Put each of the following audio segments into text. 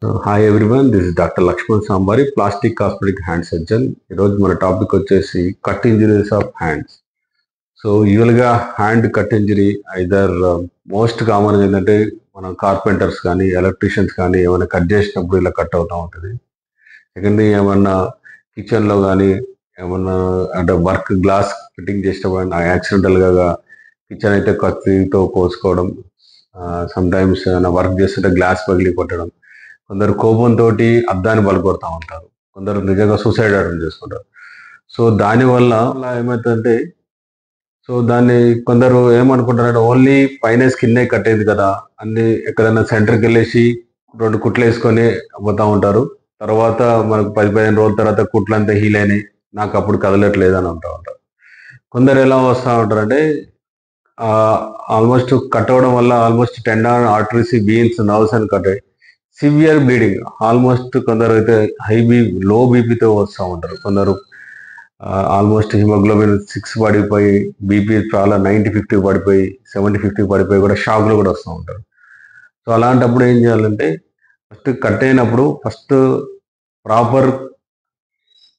Hi everyone, this is doctor Laxman Sambari, plastic cosmetic hand surgeon. ఈరోజు మన topic వచ్చేసి cut injuries of hands. So యూజువల్గా hand cut injury either most common ఏంటంటే మనం carpenters కానీ electricians కానీ ఏమైనా కట్ చేసినప్పుడు ఇలా కట్ అవుతూ ఉంటుంది. సెకండ్ ఏమన్నా కిచెన్లో కానీ ఏమన్నా అంటే వర్క్ గ్లాస్ ఫిట్టింగ్ చేసినప్పుడు యాక్సిడెంటల్గా కిచెన్ అయితే కత్తితో కోసుకోవడం, సమ్ టైమ్స్ వర్క్ చేస్తుంటే గ్లాస్ పగిలి కొట్టడం, కొందరు కోపంతో అద్దాన్ని పలుకొడతా ఉంటారు, కొందరు నిజంగా సూసైడ్ అటెంప్ట్ చేసుకుంటారు. సో దానివల్ల అలా ఏమవుతుందంటే, సో దాన్ని కొందరు ఏమనుకుంటారంటే ఓన్లీ పైన స్కిన్నే కట్టేది కదా అన్ని ఎక్కడైనా సెంటర్కి వెళ్ళేసి 2 కుట్లు వేసుకొని పోతా ఉంటారు. తర్వాత మనకు 10-15 రోజుల తర్వాత కుట్లంతా హీల్ అయినాయి, నాకు అప్పుడు కదలట్లేదు అని అంటూ ఉంటారు. కొందరు ఎలా వస్తూ ఉంటారంటే ఆల్మోస్ట్ కట్ అవ్వడం వల్ల almost tendon, arteries, veins, nerves అని కట్ అయ్యి సివియర్ బ్లీడింగ్, ఆల్మోస్ట్ కొందరు అయితే లో బీపీతో వస్తూ ఉంటారు. కొందరు ఆల్మోస్ట్ హిమోగ్లోబిన్ 6 పడిపోయి, బీపీ చాలా 90-50 పడిపోయి, 70-50 పడిపోయి కూడా షాక్లు కూడా వస్తూ ఉంటారు. సో అలాంటప్పుడు ఏం చేయాలంటే, ఫస్ట్ కట్ అయినప్పుడు ప్రాపర్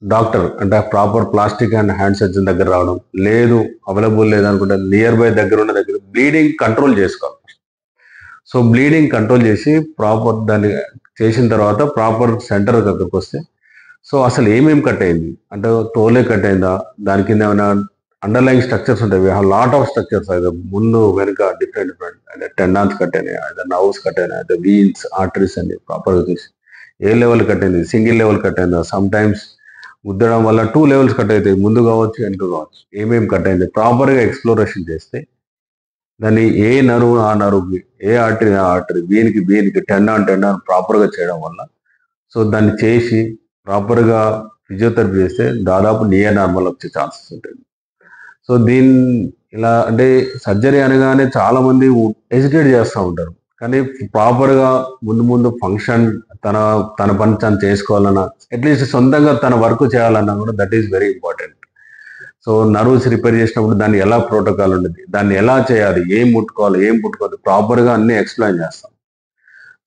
డాక్టర్ అంటే proper plastic and hand surgeon దగ్గర రావడం, లేదు అవైలబుల్ లేదనుకుంటే నియర్ బై దగ్గర ఉన్న దగ్గర బ్లీడింగ్ కంట్రోల్ చేసుకోవాలి. సో బ్లీడింగ్ కంట్రోల్ చేసి ప్రాపర్ దాన్ని చేసిన తర్వాత ప్రాపర్ సెంటర్ దగ్గరకు వస్తే, సో అసలు ఏమేమి కట్ అయింది అంటే తోలే కట్ అయిందా, దాని కింద ఏమైనా అండర్లైన్ స్ట్రక్చర్స్ ఉంటాయి. We have lot of structures, అయితే ముందు వెనుక డిఫరెంట్ అంటే టెండాన్స్ కట్ అయినాయి, అయితే నర్వ్స్ కట్ అయినాయి, అయితే వీన్స్, ఆర్టరీస్ అన్ని ప్రాపర్గా చూసి ఏ లెవెల్ కట్ అయింది, సింగిల్ లెవెల్ కట్ అయిందా, సమ్ టైమ్స్ గుద్దడం వల్ల 2 లెవెల్స్ కట్ అవుతాయి, ముందు కావచ్చు వెనుక కావచ్చు, ఏమేమి కట్ అయింది ప్రాపర్గా ఎక్స్ప్లోరేషన్ చేస్తే దాన్ని ఏ నరువు ఆ నరువుకి, ఏ ఆర్టరీ ఆ ఆర్టరీ, బీనికి టెండాన్ ప్రాపర్గా చేయడం వల్ల, సో దాన్ని చేసి ప్రాపర్గా ఫిజియోథెరపీ చేస్తే దాదాపు నియర్ నార్మల్ వచ్చే ఛాన్సెస్ ఉంటుంది. సో ఇలా అంటే సర్జరీ అనగానే చాలా మంది హెసిటేట్ చేస్తూ ఉంటారు, కానీ ప్రాపర్గా ముందు ఫంక్షన్ తన పని తను చేసుకోవాలన్నా, అట్లీస్ట్ సొంతంగా తన వర్క్ చేయాలన్నా కూడా that is very important. So nerves repair చేసినప్పుడు దాన్ని ఎలా ప్రోటోకాల్ ఉండేది, దాన్ని ఎలా చేయాలి, ఏం ముట్టుకోవాలి, ఏం ముట్టుకోవాలి, ప్రాపర్గా అన్ని ఎక్స్ప్లెయిన్ చేస్తాం.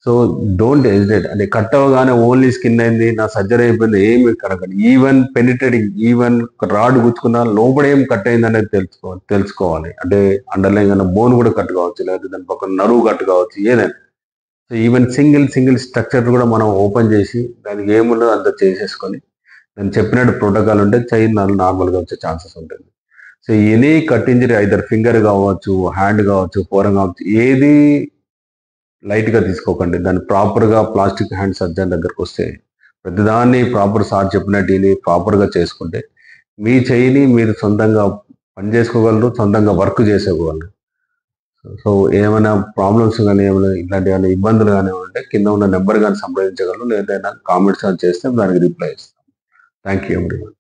So don't hesitate. అంటే కట్ అవ్వగానే ఓన్లీ స్కిన్ అయింది, నా సర్జరీ అయిపోయింది ఏమి కడగండి, ఈవెన్ పెనిట్రేటింగ్, ఈవెన్ రాడ్ గుచ్చుకున్నా లోపల ఏం కట్ అయింది అనేది తెలుసుకోవాలి. అంటే అండర్లైన్ అన్న బోన్ కూడా కట్ కావచ్చు, లేదా దాని పక్కన నరువు కట్ కావచ్చు, ఏదైనా. సో ఈవెన్ సింగిల్ స్ట్రక్చర్ కూడా మనం ఓపెన్ చేసి దానికి ఏముండదో అంత చేసేసుకొని నేను చెప్పినట్టు ప్రోటోకాల్ ఉంటే చైన్ నార్మల్గా వచ్చే ఛాన్సెస్ ఉంటుంది. So any cut injury either finger కావచ్చు, హ్యాండ్ కావచ్చు, ఫోరం కావచ్చు, ఏది లైట్గా తీసుకోకండి. దాన్ని ప్రాపర్గా ప్లాస్టిక్ హ్యాండ్ సర్జన్ దగ్గరకు వస్తే ప్రతిదాన్ని ప్రాపర్ సార్ చెప్పినట్టు ప్రాపర్గా చేసుకుంటే మీ చెయ్యిని మీరు సొంతంగా పని చేసుకోగలరు, సొంతంగా వర్క్ చేసుకోగలరు. సో ఏమైనా ప్రాబ్లమ్స్ కానీ ఏమైనా ఇట్లాంటి ఏమైనా ఇబ్బందులు కానీ ఉంటే కింద ఉన్న నెంబర్ కానీ సంప్రదించగలరు, లేదైనా కామెంట్స్ కానీ చేస్తే దానికి రిప్లై ఇస్తాం. Thank you everyone.